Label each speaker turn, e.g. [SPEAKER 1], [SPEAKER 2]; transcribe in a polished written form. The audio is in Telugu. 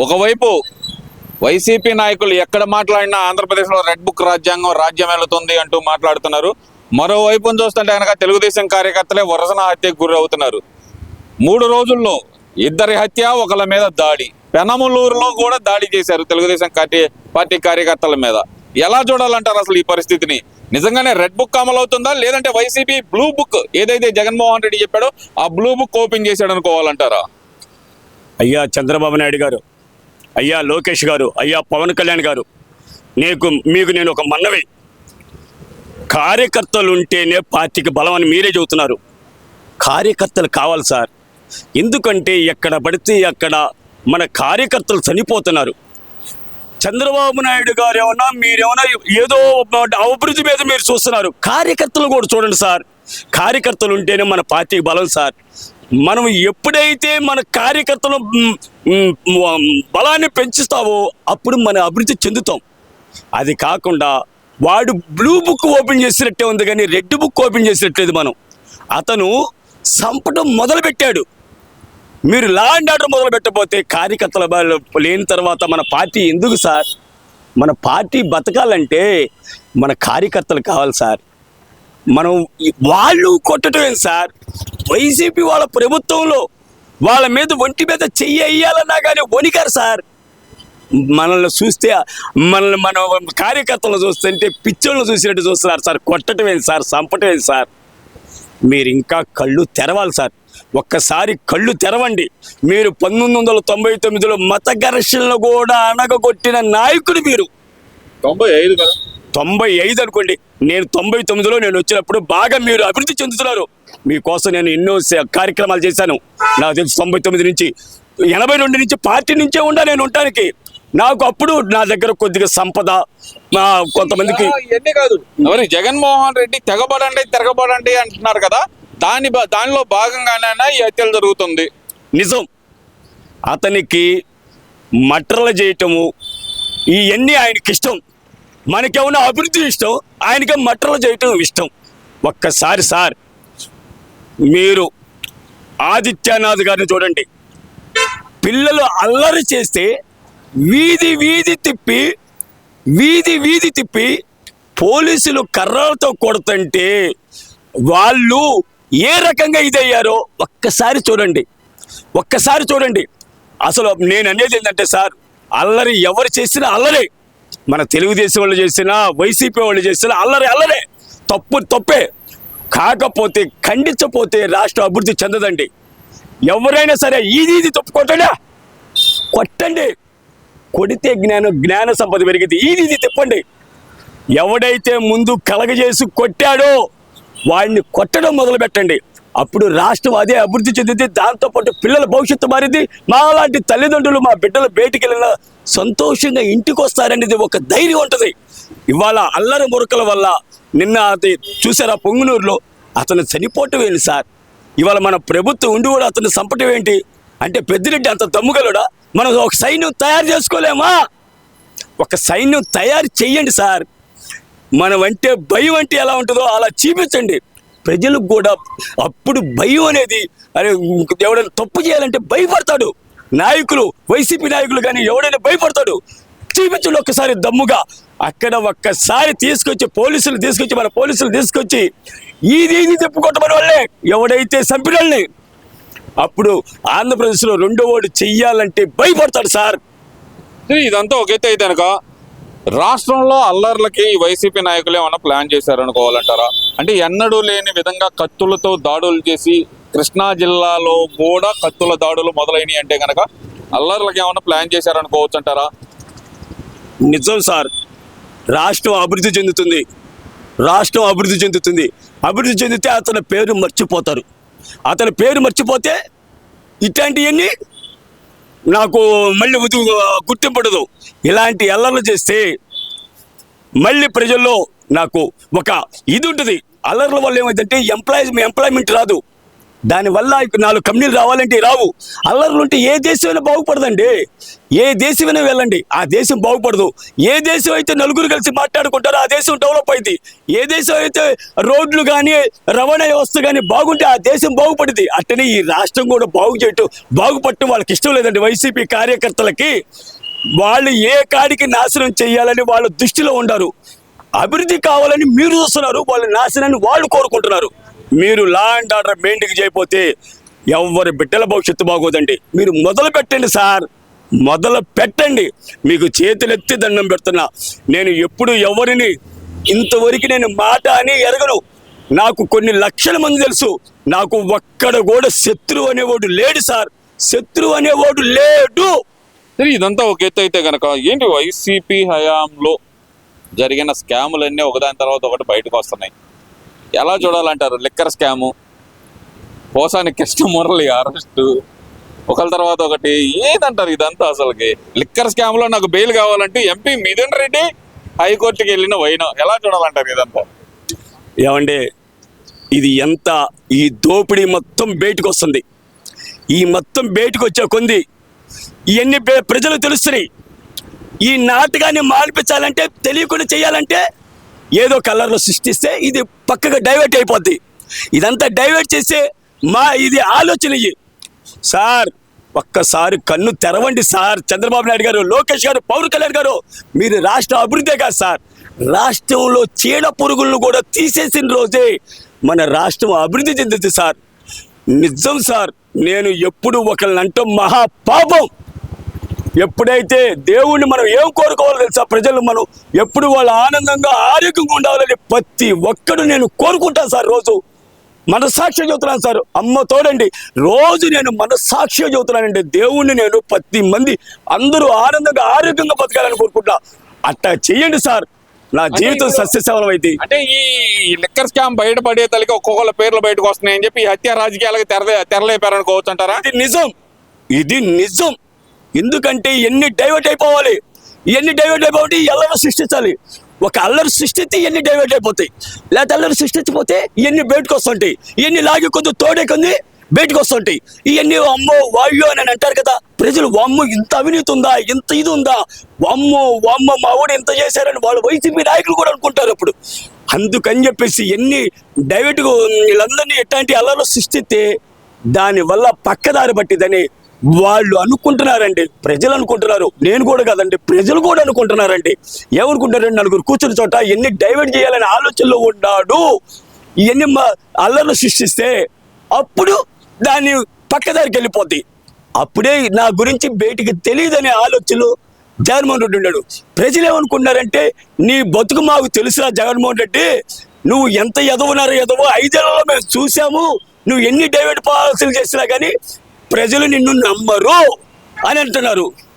[SPEAKER 1] ఒకవైపు వైసీపీ నాయకులు ఎక్కడ మాట్లాడినా ఆంధ్రప్రదేశ్లో రెడ్ బుక్ రాజ్యం వెళుతుంది అంటూ మాట్లాడుతున్నారు. మరోవైపు చూస్తుంటే కనుక తెలుగుదేశం కార్యకర్తలే వరుసన హత్యకు గురి అవుతున్నారు. 3 రోజుల్లో 2 హత్య, ఒకళ్ళ మీద దాడి. పెనమలూరులో కూడా దాడి చేశారు తెలుగుదేశం పార్టీ కార్యకర్తల మీద. ఎలా చూడాలంటారు అసలు ఈ పరిస్థితిని? నిజంగానే రెడ్ బుక్ అమలు అవుతుందా, లేదంటే వైసీపీ బ్లూ బుక్ ఏదైతే జగన్మోహన్ రెడ్డి చెప్పాడో ఆ బ్లూ బుక్ ఓపెన్ చేశాడు అనుకోవాలంటారా?
[SPEAKER 2] అయ్యా చంద్రబాబు నాయుడు గారు, అయ్యా లోకేష్ గారు, అయ్యా పవన్ కళ్యాణ్ గారు, మీకు నేను ఒక మన్నవి. కార్యకర్తలు ఉంటేనే పార్టీకి బలం అని మీరే చెబుతున్నారు. కార్యకర్తలు కావాలి సార్. ఎందుకంటే ఎక్కడ పడితే అక్కడ మన కార్యకర్తలు చనిపోతున్నారు. చంద్రబాబు నాయుడు గారు మీరేమన్నా ఏదో అభివృద్ధి మీద మీరు చూస్తున్నారు. కార్యకర్తలు కూడా చూడండి సార్. కార్యకర్తలు ఉంటేనే మన పార్టీకి బలం సార్. మనం ఎప్పుడైతే మన కార్యకర్తలు బలాన్ని పెంచుతావో అప్పుడు మన అభివృద్ధి చెందుతాం. అది కాకుండా వాడు బ్లూ బుక్ ఓపెన్ చేసినట్టే ఉంది కానీ రెడ్ బుక్ ఓపెన్ చేసినట్లేదు. అతను సంపటం మొదలుపెట్టాడు. మీరు లా అండ్ ఆర్డర్ మొదలు పెట్టకపోతే కార్యకర్తల లేని తర్వాత మన పార్టీ ఎందుకు సార్? మన పార్టీ బతకాలంటే మన కార్యకర్తలు కావాలి సార్. మనం వాళ్ళు కొట్టడం సార్. వైసీపీ వాళ్ళ ప్రభుత్వంలో వాళ్ళ మీద ఒంటి మీద చెయ్యి వేయాలన్నా కానీ వణికారు సార్. మనల్ని చూస్తే మన కార్యకర్తలను చూస్తుంటే పిచ్చోళ్ళను చూసినట్టు చూస్తున్నారు సార్. కొట్టడం సార్, చంపటం సార్. మీరు ఇంకా కళ్ళు తెరవాలి సార్. ఒక్కసారి కళ్ళు తెరవండి. మీరు 1999లో మత ఘర్షణలు కూడా అనగొట్టిన నాయకుడు మీరు. 95 అనుకోండి. నేను 99లో నేను వచ్చినప్పుడు బాగా మీరు అభివృద్ధి చెందుతున్నారు. మీకోసం నేను ఎన్నో కార్యక్రమాలు చేశాను. నాకు తెలుసు 99 నుంచి 82 నుంచి పార్టీ నుంచే నేను ఉండటానికి. నాకు అప్పుడు నా దగ్గర కొద్దిగా సంపద కొంతమందికి
[SPEAKER 1] ఎన్ని కాదు. మరి జగన్మోహన్ రెడ్డి తిరగబడండి అంటున్నారు కదా, దానిలో భాగంగానే ఈ హత్యలు జరుగుతుంది.
[SPEAKER 2] నిజం. అతనికి మట్రలు చేయటము ఇవన్నీ ఆయనకి ఇష్టం. మనకేమన్నా అభివృద్ధి ఇష్టం, ఆయనకే మట్రలు చేయటం ఇష్టం. ఒక్కసారి సార్ మీరు ఆదిత్యనాథ్ గారిని చూడండి. పిల్లలు అల్లరి చేస్తే వీధి తిప్పి పోలీసులు కర్రలతో కొడుతుంటే వాళ్ళు ఏ రకంగా ఇదయ్యారో ఒక్కసారి చూడండి. అసలు నేను అనేది ఏంటంటే సార్, అల్లరి ఎవరు చేసినా అల్లరే. మన తెలుగుదేశం వాళ్ళు చేసినా, వైసీపీ వాళ్ళు చేసినా అల్లరే. తప్పే. కాకపోతే ఖండించపోతే రాష్ట్ర అభివృద్ధి చెందదండి. ఎవరైనా సరే ఈది కొట్టండి. కొడితే జ్ఞాన సంపద పెరిగింది. ఈది తిప్పండి. ఎవడైతే ముందు కలగజేసి కొట్టాడో వాడిని కొట్టడం మొదలు పెట్టండి. అప్పుడు రాష్ట్రం అదే అభివృద్ధి చెందింది. దాంతోపాటు పిల్లల భవిష్యత్తు మారింది. మాలాంటి తల్లిదండ్రులు మా బిడ్డలు బయటికి వెళ్ళినా సంతోషంగా ఇంటికి వస్తారనేది ఒక ధైర్యం ఉంటుంది. ఇవాళ అల్లరి మురకల వల్ల నిన్న అది చూసారా పొంగునూరులో అతను చనిపోవటం ఏంటి సార్? ఇవాళ మన ప్రభుత్వం ఉండి కూడా అతను చంపటం ఏంటి అంటే పెద్దిరెడ్డి అంత దమ్ముగలడా? మనం ఒక సైన్యం తయారు చేసుకోలేమా? ఒక సైన్యం తయారు చెయ్యండి సార్. మనం అంటే భయం అంటే ఎలా ఉంటుందో అలా చూపించండి ప్రజలకు కూడా. అప్పుడు భయం అనేది ఎవడైనా తప్పు చేయాలంటే భయపడతాడు. నాయకులు, వైసీపీ నాయకులు కానీ ఎవడైనా భయపడతాడు. చూపించండి ఒక్కసారి దమ్ముగా. అక్కడ ఒక్కసారి మన పోలీసులు తీసుకొచ్చి ఈది చెప్పుకోవటం వల్లే ఎవడైతే చంపినోళ్ళని అప్పుడు ఆంధ్రప్రదేశ్లో 2వ ఓటు చెయ్యాలంటే భయపడతాడు సార్.
[SPEAKER 1] ఇదంతా ఒక ఎత్తు అయితే కనుక రాష్ట్రంలో అల్లర్లకి వైసీపీ నాయకులు ఏమన్నా ప్లాన్ చేశారనుకోవాలంటారా? అంటే ఎన్నడూ లేని విధంగా కత్తులతో దాడులు చేసి కృష్ణా జిల్లాలో కూడా కత్తుల దాడులు మొదలైనవి అంటే కనుక అల్లర్లకి ఏమన్నా ప్లాన్ చేశారనుకోవచ్చు అంటారా?
[SPEAKER 2] నిజం సార్. రాష్ట్రం అభివృద్ధి చెందుతుంది. అభివృద్ధి చెందితే అతని పేరు మర్చిపోతారు. అతని పేరు మర్చిపోతే ఇట్లాంటివన్నీ నాకు మళ్ళీ గుర్తింపడదు. ఇలాంటి అల్లర్లు చేస్తే మళ్ళీ ప్రజల్లో నాకు ఒక ఇది ఉంటుంది. అల్లర్ల వల్ల ఏమైందంటే ఎంప్లాయ్మెంట్ రాదు. దానివల్ల ఇప్పుడు 4 కంపెనీలు రావాలంటే రావు. అల్లర్లు ఉంటే ఏ దేశమైనా బాగుపడదండి. ఏ దేశమైనా వెళ్ళండి, ఆ దేశం బాగుపడదు. ఏ దేశం అయితే నలుగురు కలిసి మాట్లాడుకుంటారో ఆ దేశం డెవలప్ అయింది. ఏ దేశం అయితే రోడ్లు కానీ రవాణా వ్యవస్థ కానీ బాగుంటే ఆ దేశం బాగుపడింది. అట్టనే ఈ రాష్ట్రం కూడా బాగుపడటం వాళ్ళకి ఇష్టం లేదండి. వైసీపీ కార్యకర్తలకి వాళ్ళు ఏ కాడికి నాశనం చేయాలని వాళ్ళ దృష్టిలో ఉండారు. అభివృద్ధి కావాలని మీరు చూస్తున్నారు, వాళ్ళ నాశనాన్ని వాళ్ళు కోరుకుంటున్నారు. మీరు లా అండ్ ఆర్డర్ మెయింటైన్ చేయకపోతే ఎవరి బిడ్డల భవిష్యత్తు బాగోదండి. మీరు మొదలు పెట్టండి సార్, మొదలు పెట్టండి. మీకు చేతులెత్తి దండం పెడుతున్నా. నేను ఎప్పుడు ఎవరిని ఇంతవరకు నేను మాట అని ఎరగను. నాకు కొన్ని లక్షల మంది తెలుసు. నాకు ఒక్కడ కూడా శత్రువు అనేవాడు లేడు సార్, శత్రువు అనేవాడు లేడు.
[SPEAKER 1] సరే, ఇదంతా ఒక ఎత్తు అయితే కనుక ఏంటి వైసీపీ హయాంలో జరిగిన స్కాములన్నీ ఒకదాని తర్వాత ఒకటి బయటకు వస్తున్నాయి. ఎలా చూడాలంటారు? Liquor scam, Posani Krishnamurali arrest, ఒకళ్ళ తర్వాత ఒకటి ఏదంటారు ఇదంతా? అసలుకి లిక్కర్ స్కామ్లో నాకు బెయిల్ కావాలంటే ఎంపీ మిథున్ రెడ్డి హైకోర్టుకి వెళ్ళిన వైనం ఎలా చూడాలంటారు ఇదంతా?
[SPEAKER 2] ఏమంటే ఇది ఎంత, ఈ దోపిడీ మొత్తం బయటకు వస్తుంది. ఈ మొత్తం బయటకు వచ్చే కొంది ఇవన్నీ ప్రజలకు తెలుస్తున్నాయి. ఈ నాటకాన్ని మాల్పించాలంటే, తెలియకుండా చేయాలంటే ఏదో కలర్లో సృష్టిస్తే ఇది పక్కగా డైవర్ట్ అయిపోద్ది. ఇదంతా డైవర్ట్ చేస్తే ఇది ఆలోచన సార్. ఒక్కసారి కన్ను తెరవండి సార్. చంద్రబాబు నాయుడు గారు, లోకేష్ గారు, పవన్ కళ్యాణ్ గారు, మీరు రాష్ట్ర అభివృద్ధి కాదు సార్, రాష్ట్రంలో చీడ పురుగులను కూడా తీసేసిన రోజే మన రాష్ట్రం అభివృద్ధి చెందుతుంది సార్. నిజం సార్. నేను ఎప్పుడు ఒకళ్ళంటే మహాపాపం. ఎప్పుడైతే దేవుణ్ణి మనం ఏం కోరుకోవాలో తెలుసా? ప్రజలు మనం ఎప్పుడు వాళ్ళు ఆనందంగా ఆరోగ్యంగా ఉండాలని ప్రతి ఒక్కడు నేను కోరుకుంటాను సార్. రోజు మనస్సాక్షిగా చెబుతున్నాను సార్. అమ్మ తోడండి, రోజు నేను మనస్సాక్షిగా చెబుతున్నానండి. దేవుణ్ణి నేను ప్రతి మంది అందరూ ఆనందంగా ఆరోగ్యంగా బతకాలని కోరుకుంటా. అట్టా చెయ్యండి సార్, నా జీవితం సస్యశ్యామలం అయితే.
[SPEAKER 1] అంటే ఈ లిక్కర్ స్కామ్ బయటపడే తల్లికి ఒక్కొక్కళ్ళ పేర్లు బయటకు వస్తున్నాయని చెప్పి ఈ హత్య రాజకీయాలకు తెరలేపారనుకోవచ్చు అంటారా?
[SPEAKER 2] ఇది నిజం. ఎందుకంటే ఎన్ని డైవర్ట్ అయిపోవాలి, ఇవన్నీ డైవర్ట్ అయిపోతే అల్లరి సృష్టించాలి. ఒక అల్లరి సృష్టిస్తే ఇవన్నీ డైవర్ట్ అయిపోతాయి. లేకపోతే అల్లరి సృష్టించకపోతే ఇవన్నీ బయటకు వస్తుంటాయి. ఇవన్నీ లాగి కొంచెం తోడే కొంది బయటకు వస్తుంటాయి. ఇవన్నీ అమ్మో వాయు అని అంటారు కదా ప్రజలు. వామ్మో ఇంత అవినీతి ఉందా, ఇంత ఇది ఉందా, వామ్మో మా ఊడు ఇంత చేశారని వాళ్ళు వైసీపీ నాయకులు కూడా అనుకుంటారు అప్పుడు. అందుకని చెప్పేసి ఎన్ని డైవర్ట్ వీళ్ళందరినీ ఎట్లాంటి అల్లర్లు సృష్టిస్తే దానివల్ల పక్కదారి పట్టిదని వాళ్ళు అనుకుంటున్నారండి. ప్రజలు అనుకుంటున్నారు, నేను కూడా కదండి, ప్రజలు కూడా అనుకుంటున్నారండి. ఏమనుకుంటారండి? నలుగురు కూర్చుని చోట ఎన్ని డైవర్ట్ చేయాలనే ఆలోచనలో ఉన్నాడు. ఇవన్నీ అల్లర్లు సృష్టిస్తే అప్పుడు దాన్ని పక్కదారికి వెళ్ళిపోద్ది. అప్పుడే నా గురించి బయటికి తెలియదనే ఆలోచనలు జగన్మోహన్ రెడ్డి ఉన్నాడు. ప్రజలు ఏమనుకుంటున్నారంటే, నీ బతుకు మాకు తెలుసురా జగన్మోహన్ రెడ్డి, నువ్వు ఎంత ఎదవనారో 5 ఏళ్లలో మేము చూసాము, నువ్వు ఎన్ని డైవర్ట్ పాలసీలు చేసినా కానీ ప్రజలు నిన్ను నమ్మరు అని అంటున్నారు.